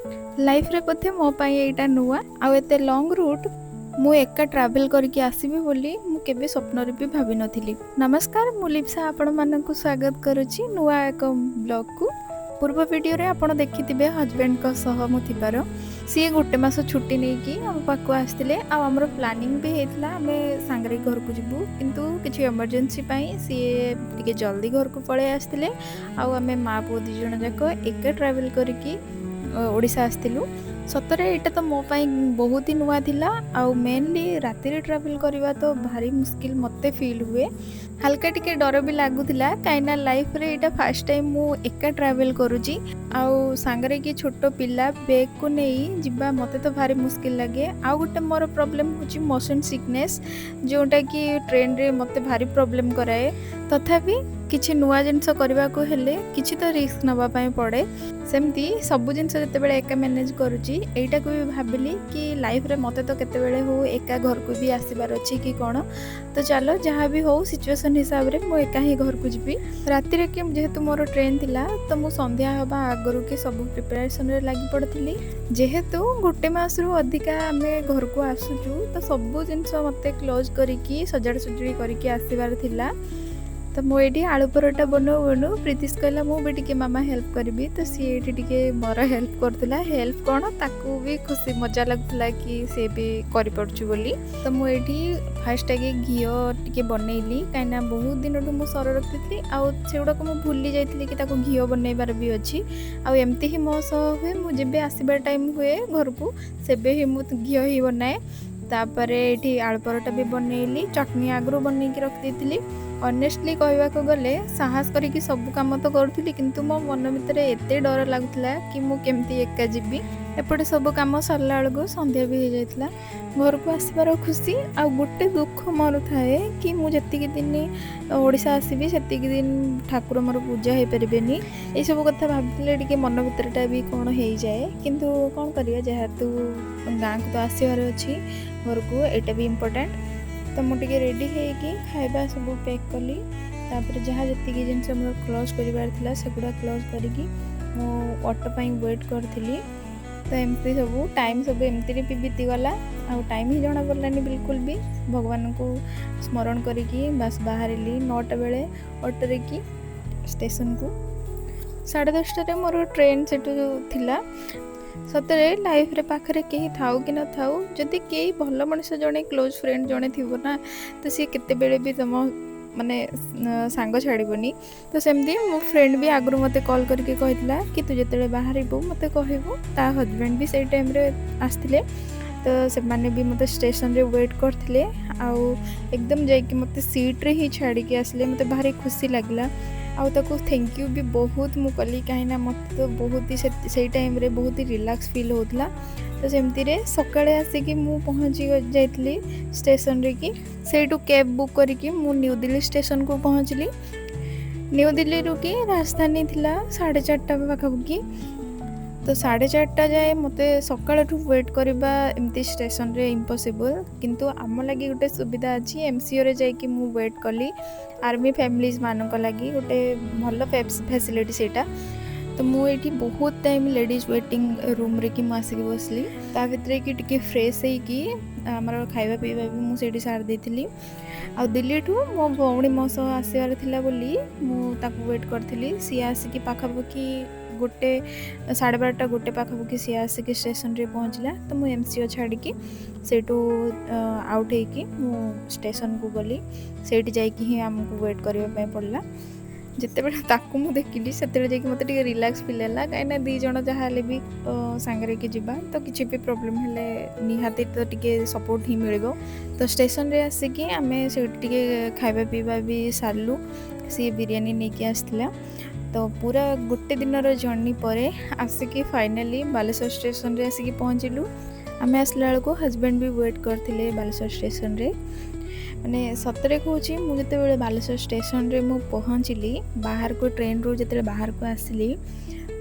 Life रे बोधे मो पाई एटा नुआ आउ एते लॉन्ग रूट मु एका ट्रैवल करके आसीबी बोली मु केबे स्वप्न रे भी भाबी नथिली। नमस्कार, मु लिप्सा आपण माननकु स्वागत करूची नुआ एक ब्लॉग को। पूर्व वीडियो रे आपण देखिथिबे हस्बैंड को सह मु थिबार सी गोटे मास छुट्टी नहीं कि हम पाखु आसते आमर प्लानिंग भी होता आमे सांगरे घर को जीवु किंतु किसी इमरजेंसी सी टिके जल्दी घर को पळे आसते आमे माँ पुओ दी जण जाक एक ट्रैवल करके ओडिशा आसतिलु। सतरे एटा तो मो पाई बहुत ही नुआ थिला आउ मेनली राति रे ट्रैवल करवा तो भारी मुश्किल मते फील हुए। हल्का टिके डर भी लागुला कहीं लाइफ रे एटा फर्स्ट टाइम मु एका ट्रैवल करूची आउ सांगरे कि छोट पिला बैग को नहीं जिबा मते तो भारी मुश्किल लगे। आउ गोटे मोर प्रॉब्लम होची मोशन सिकनेस जोटा कि ट्रेन रे मते भारी प्रॉब्लम कराए। तथापि किछि नुआ जिनस करबा को हेले किछि तो रिस्क नबा पई पड़े। सेमती सब जिनस जते बेले एका मैनेज करूची एटा को भी भाबिली कि लाइफ रे मते तो केते बेले हो एका घर को भी आसीबार अछि कि कोन तो चलो जहाँ भी हो सिचुएशन हिसाब रे मो एका ही घर को जीबी। राति रे कि जेहेतु मोर ट्रेन थिला तो मु संध्या हबा आगरु के सब प्रिपरेशन रे लागि पड़थिली। जेहेतु गोटे मास रु अधिका आमे घर को आसुचु तो सब जिनस मते क्लोज करिकी सजाड़ सुजड़ी करिकी आसीबार थिला। तो मु ये आलू परोटा बनो बनो प्रीतिश कहला मु भी टिके मामा हेल्प करबी तो सी ये टिके मोर हेल्प करतला। हेल्प कोन ताकू भी खुशी मजा लगतला कि से भी करि पड़छु बोली। तो मु एठी फर्स्ट आगे घियो टिके बनैली काइना बहुत दिन मु सर रखिथि आउ सेगुडा को मु भूली जाइथि कि ताको घियो बनैबार भी अछि। आउ एमती ही मो सह हुए मु जेबे आसीबा टाइम हुए घर को सेबे ही मु घियो ही बनाए। तापरे एठी आलू परोटा भी बनैली चटनी आगरू बनै कि रख देथिली। ऑनेस्टली कहवा को गले साहस करिकी सब काम तो करूथली किंतु मो मन भितर एते डर लागुतला कि मु केमती एका जीबी। एपटे सब काम सरला बेलू संध्या भी हो जाइतला। घर को आसबार खुशी आ गोटे दुख मोर थाए कि मु जतिक दिन ओडिशा आसीबी सेतिक दिन ठाकुर मोर पूजा हो पारेनि। ये सब कथा भाबले टिके मन भितरटा भी कौन हो जाए किंतु कौन करिया जेहेतु गाँ को तो आसबार अछि घर को एटा भी इम्पोर्टेंट। तो मुझे रेडी होगी खाइबा सब पैक कली तापर जहाँ जी जिनस मोर क्लोज कर सेगुड़ा क्लोज करके मो ऑटो पाई वेट करी। तो एमती सब टाइम सब एमती भी बीतीगला आ टाइम ही जना पड़ानी बिल्कुल भी। भगवान को स्मरण करी बस बाहर 9टा बेले ऑटो कि स्टेशन को 10:30 मोर ट्रेन से थिला। सतरे लाइफ रे पाखरे कहीं थाउ कि न थाउ जदि कई भल मनीष जड़े क्लोज फ्रेंड जड़े थी ना तो सी केते बेले भी तुम माने सांग छाड़बनी। तो सेमती मो फ्रेंड भी आगु मते कॉल करके कहितला कि तू जते बाहर मते कहबू। ता हस्बैंड भी से टाइम रे आसथिले तो से माने भी मते स्टेशन रे वेट करथिले आउ एकदम जाइकी मते सीट रे ही छाड़ी के आसले मते भारी खुशी लागला। आउ ताको थैंक यू भी बहुत मु कली कहीं मत तो बहुत ही से टाइम रे बहुत ही रिलैक्स फील होतला। तो सेमती रे सकाळे आसिकी मु पहुँची जाइतली स्टेशन रे कि सेठू कैब बुक करके मु न्यू दिल्ली स्टेशन को पहुँचली। न्यू दिल्ली रू कि राजधानी थिला 4:30 पाखापाखि। तो 4:30 जाए मते सकाळठू वेट करबा एमती स्टेशन रे इम्पॉसिबल किंतु आम लगी गोटे सुविधा अच्छी एमसीओ रे जाई कि मु वेट कली आर्मी फैमिलीज मानक लगी गोटे भल फैसिलिटी सेटा। तो मु एठी बहुत टाइम लेडीज वेटिंग रूम रे कि मु आसिक बसली ता भितरे कि टिके फ्रेश है कि हमर खाइबा पीबा भी मु सेठी सार देथिली। आ दिल्ली ठू मो भौणी मो सह आसीबार थिला बोली मु ताकू वेट करथिली। सी आसिकी पाखापाखि गोटे 12:30 गोटे पाखापाखि सी आसिकी स्टेशन रे पहुँचला। तो मु एमसीओ छाड़ी सेठू आउट होइकी मु स्टेशन को गली सेठी जाइकी ही हमको वेट करबा पड़ला। जिते बेले ताकू मु देखिली सेते जाइकी मते टिके रिलैक्स फील हैला काइना दी जण जहा ले भी सांगरे के जिबा तो किछि भी प्रॉब्लम हेले निहाती तो टिके सपोर्ट ही मिलबो। तो स्टेशन रे आसिकी आमे सेठी टिके खाइबा पीबा भी सारलु। सी बिरयानी नेकी आसथिला। तो पूरा गोटे दिन जर्नी पर आसिकी फाइनाली बालेश्वर स्टेशन रे आसिकी पहुँचलु। आमे आसला बेलू हस्बैंड भी वेट करथिले बालेश्वर स्टेशन रे। माने सतरे कहूँ मुझे बेले बालेश्वर स्टेशन रे मु पहुँचली बाहर को ट्रेन रू जो बाहर को आसली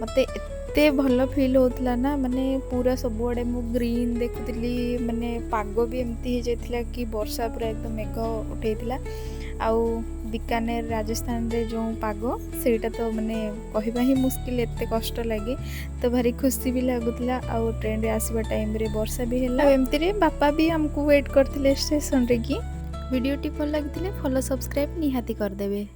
मते एते भल फील होता ना माने पूरा सबुआड़े मु ग्रीन देखुली माने पाग भी एमती हो जाता कि वर्षा पूरा एकदम मेघ उठेला आउ बीकानेर राजस्थान रे जो पाग सेटा तो माने कहवा ही मुस्किल एते कष्ट लगे। तो भारी खुशी भी लगुला आउ ट्रेन रे आसीबा टाइम रे वर्षा भी हैला। एमती रे बापा भी हमको वेट करथिले स्टेशन रे की। वीडियोटी भल लगिथिले फॉलो सब्सक्राइब निहाती कर देबे।